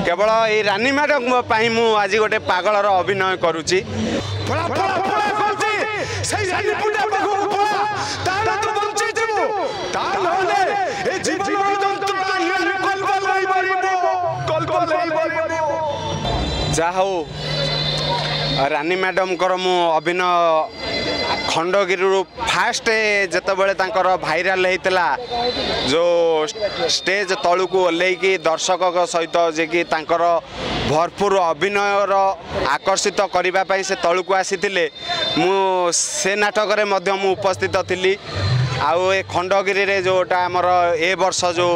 केवल ये रानी मैडम मु आज गोटे पागलर अभिनय करुच्ची जा हो रानी मैडम कर मु अभिनय खंडगिरी फास्ट जितेबाला भाइराल होता जो स्टेज तलू को ओल्लैकी दर्शक सहित जे कि भरपूर अभिनयर आकर्षित करने से तलू को आसी मु से नाटक में उपस्थित थी आउ ए खंडगिरी रे जोटा आमर ए वर्ष जो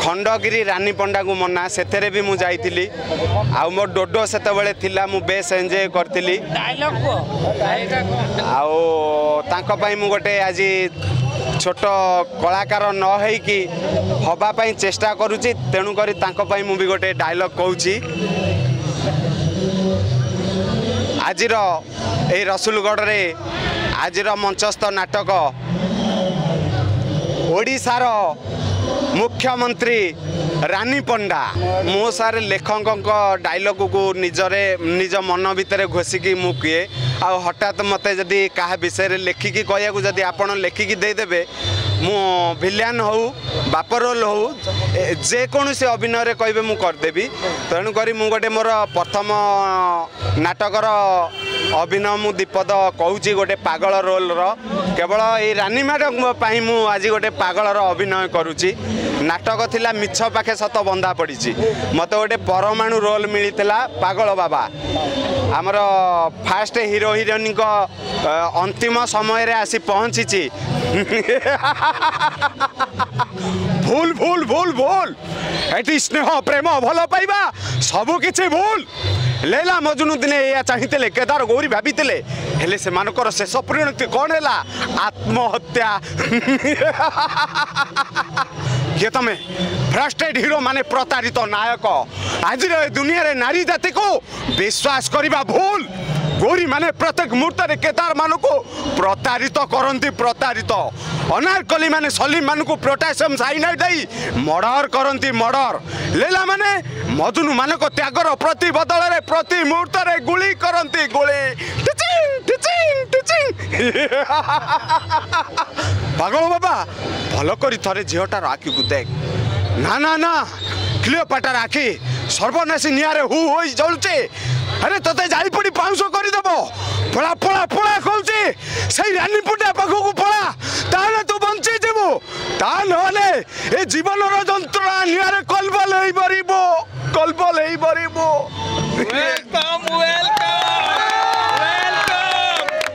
खंडगिरी रानी पंडा को मना से भी मु जाइली आउ मोर डोडो से थिला मु बेस एंजॉय करतिली आउ तांको पई मु गोटे आज छोट कलाकार न होइकी हबा पई चेष्टा करूची तेणु करी तांको पई मु भी गोटे डायलॉग कहूची आजिर ए रसुलगढ़ रे आजिर मंचस्थ नाटक ओडिशार मुख्यमंत्री रानी पंडा मो सारे लेखक डायलॉग को निज मन भितर घोषिकी मु किए आ हठात मते जदि क्या विषय लेखिकी कहू जदि आपण लेखिकी देदेवे मु भिलियन हो बाप रोल हो जेकोसी अभिनय कहे मु करदेवी तेणुक मु गोटे मोर प्रथम नाटकर अभिनय मु दीपद कहूँ गोटे पागल रोल केवल ये रानी मैडम मु आज गोटे पागलर अभिनय करुच्ची नाटक थिला मिछ पाखे सत बंधा पड़ी मत गोटे परमाणु रोल मिलता पागल बाबा आमर फास्ट हीरो हिरोइन अंतिम समय रे आसी पहुँची भूल भूल भूल भूल एटी स्नेह प्रेम भल पाइबा सबु किछि भूल लैला मजनू दिने या चाहिए केदार गौरी भाभी हेले से मानकर शेष परिणति कौन है आत्महत्या ये तमें फ्रस्ट्रेट हीरो माने प्रतारित नायक आज दुनिया रे नारी जाति को विश्वास करवा भूल गौरी माने प्रत्येक मुहूर्त रे केदार मान को प्रतारित करती प्रतारित अनारकली माने सलीम मान को पोटासियम साइनाइड दई मर्डर करती मर्डर लैला माने मजनू मान को त्यागर प्रति बदल रे प्रति मुहूर्त रे गुली करती गुली टिचिंग टिचिंग टिचिंग पागल बाबा भल करी थरे झीटार आखि को देख ना ना ना क्लियोपाट्रार आखि सर्वनाशी निआरे हु होई जलुचे अरे तोते जाई पड़ी पाउंस करदेव पड़ा पड़ा पड़ा कहूँ से रानी पुंडा पाखक पड़ा ताहले तू बंची जीवु ता नहले ए जीवन जंत्रणा निआरे कलब